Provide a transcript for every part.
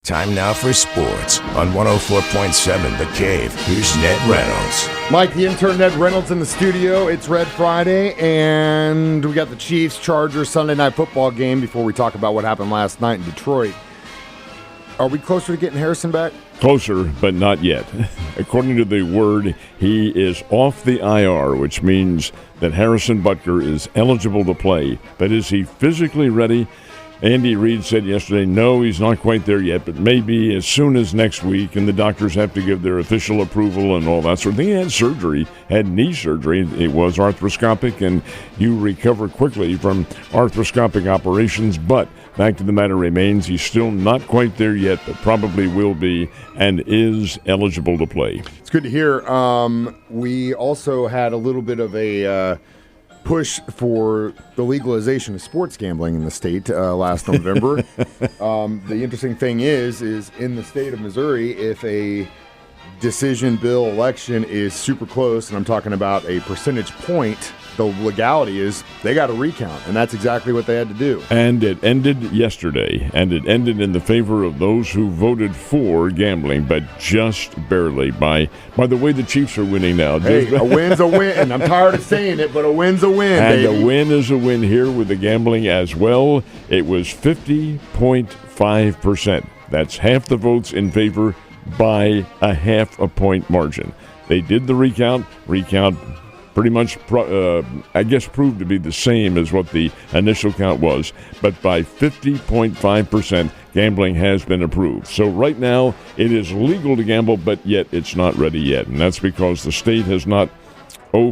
Time now for sports on 104.7 The Cave. Here's Ned Reynolds. Mike, the intern Ned Reynolds in the studio. It's Red Friday, and we got the Chiefs-Chargers Sunday night football game before we talk about what happened last night in Detroit. Are we closer to getting Harrison back? Closer, but not yet. According to the word, he is off the IR, which means that Harrison Butker is eligible to play. But is he physically ready? Andy Reid said yesterday, no, he's not quite there yet, but maybe as soon as next week, and the doctors have to give their official approval and all that sort of thing. He had surgery, had knee surgery. It was arthroscopic, and you recover quickly from arthroscopic operations, but fact of the matter remains, he's still not quite there yet, but probably will be and is eligible to play. It's good to hear. We also had a little bit of a push for the legalization of sports gambling in the state last November. The interesting thing is in the state of Missouri, if a decision bill election is super close, and I'm talking about a percentage point, the legality is they got to recount, and that's exactly what they had to do. And it ended yesterday, and it ended in the favor of those who voted for gambling, but just barely. By the way, the Chiefs are winning now. Hey, a win's a win. I'm tired of saying it, but a win's a win, and baby. A win is a win here with the gambling as well. It was 50.5%. That's half the votes in favor by a half a point margin. They did the recount pretty much, proved to be the same as what the initial count was. But by 50.5%, gambling has been approved. So right now, it is legal to gamble, but yet it's not ready yet. And that's because the state has not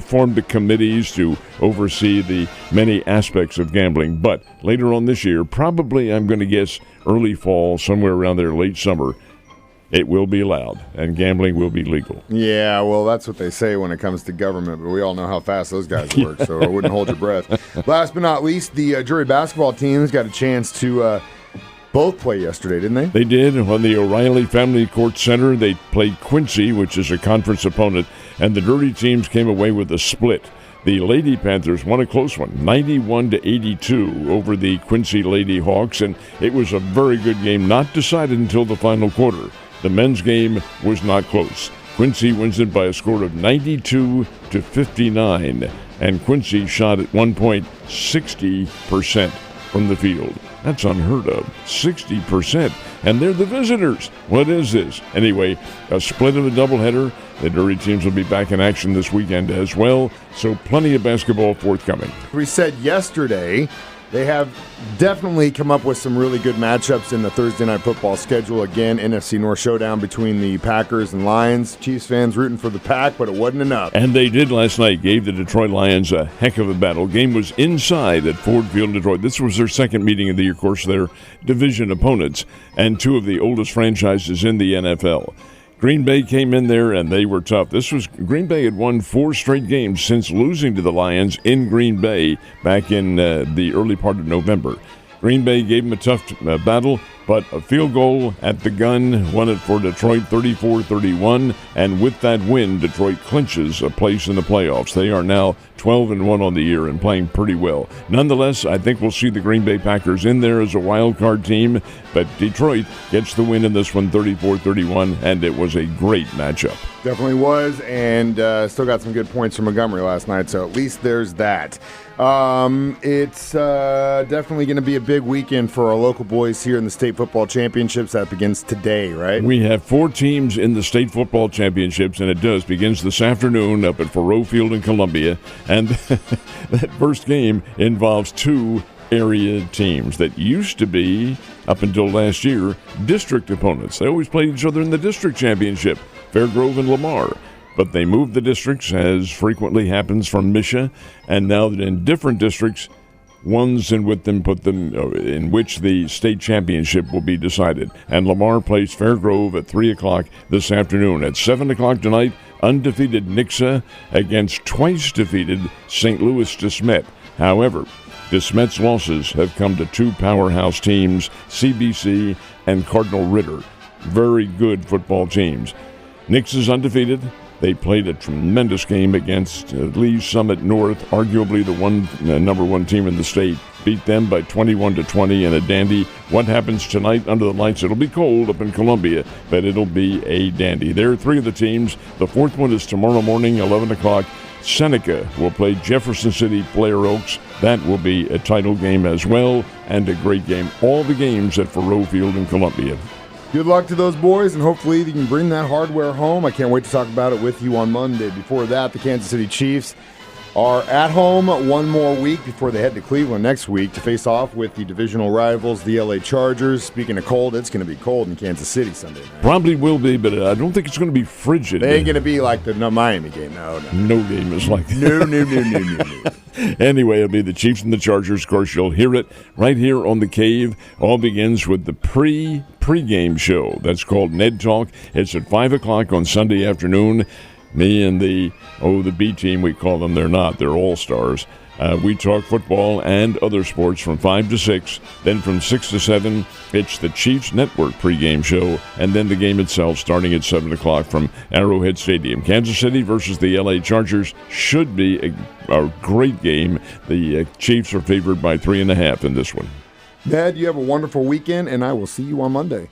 formed the committees to oversee the many aspects of gambling. But later on this year, probably I'm going to guess early fall, somewhere around there, late summer, it will be allowed, and gambling will be legal. Yeah, well, that's what they say when it comes to government, but we all know how fast those guys work, so I wouldn't hold your breath. Last but not least, the Drury basketball teams got a chance to both play yesterday, didn't they? They did. On the O'Reilly Family Court Center, they played Quincy, which is a conference opponent, and the Drury teams came away with a split. The Lady Panthers won a close one, 91-82 over the Quincy Lady Hawks, and it was a very good game, not decided until the final quarter. The men's game was not close. Quincy wins it by a score of 92-59, and Quincy shot at one point 60% from the field. That's unheard of, 60%, and they're the visitors. What is this? Anyway, a split of a doubleheader. The Drury teams will be back in action this weekend as well, so plenty of basketball forthcoming. We said yesterday they have definitely come up with some really good matchups in the Thursday night football schedule. Again, NFC North showdown between the Packers and Lions. Chiefs fans rooting for the Pack, but it wasn't enough. And they did last night, gave the Detroit Lions a heck of a battle. Game was inside at Ford Field in Detroit. This was their second meeting of the year. Of course, their division opponents and two of the oldest franchises in the NFL. Green Bay came in there, and they were tough. Green Bay had won 4 straight games since losing to the Lions in Green Bay back in the early part of November. Green Bay gave them a tough battle, but a field goal at the gun won it for Detroit 34-31, and with that win, Detroit clinches a place in the playoffs. They are now 12-1 on the year and playing pretty well. Nonetheless, I think we'll see the Green Bay Packers in there as a wild card team, but Detroit gets the win in this one 34-31, and it was a great matchup. Definitely was, and still got some good points from Montgomery last night, so at least there's that. It's definitely going to be a big weekend for our local boys here in the state football championships. That begins today, right? We have 4 teams in the state football championships, and it begins this afternoon up at Faroe Field in Columbia. And that first game involves 2 area teams that used to be, up until last year, district opponents. They always played each other in the district championship, Fairgrove and Lamar. But they moved the districts, as frequently happens from Misha, and now in different districts, ones in which the state championship will be decided. And Lamar plays Fairgrove at 3 o'clock this afternoon. At 7 o'clock tonight, undefeated Nixa against twice-defeated St. Louis DeSmet. However, DeSmet's losses have come to 2 powerhouse teams, CBC and Cardinal Ritter. Very good football teams. Nix is undefeated. They played a tremendous game against Lee Summit North, arguably the number one team in the state. Beat them by 21-20 in a dandy. What happens tonight under the lights? It'll be cold up in Columbia, but it'll be a dandy. There are three of the teams. The fourth one is tomorrow morning, 11 o'clock. Seneca will play Jefferson City Blair Oaks. That will be a title game as well, and a great game. All the games at Faroe Field in Columbia. Good luck to those boys, and hopefully you can bring that hardware home. I can't wait to talk about it with you on Monday. Before that, the Kansas City Chiefs are at home one more week before they head to Cleveland next week to face off with the divisional rivals, the LA Chargers. Speaking of cold, it's going to be cold in Kansas City Sunday night. Probably will be, but I don't think it's going to be frigid. They ain't going to be like the Miami game. No. No game is like that. No. Anyway, it'll be the Chiefs and the Chargers. Of course, you'll hear it right here on The Cave. All begins with the pre-game show. That's called Ned Talk. It's at 5 o'clock on Sunday afternoon. Me and the B team, we call them. They're not. They're all-stars. We talk football and other sports from 5 to 6. Then from 6 to 7, it's the Chiefs Network pregame show, and then the game itself starting at 7 o'clock from Arrowhead Stadium. Kansas City versus the LA Chargers should be a great game. The Chiefs are favored by 3.5 in this one. Ned, you have a wonderful weekend, and I will see you on Monday.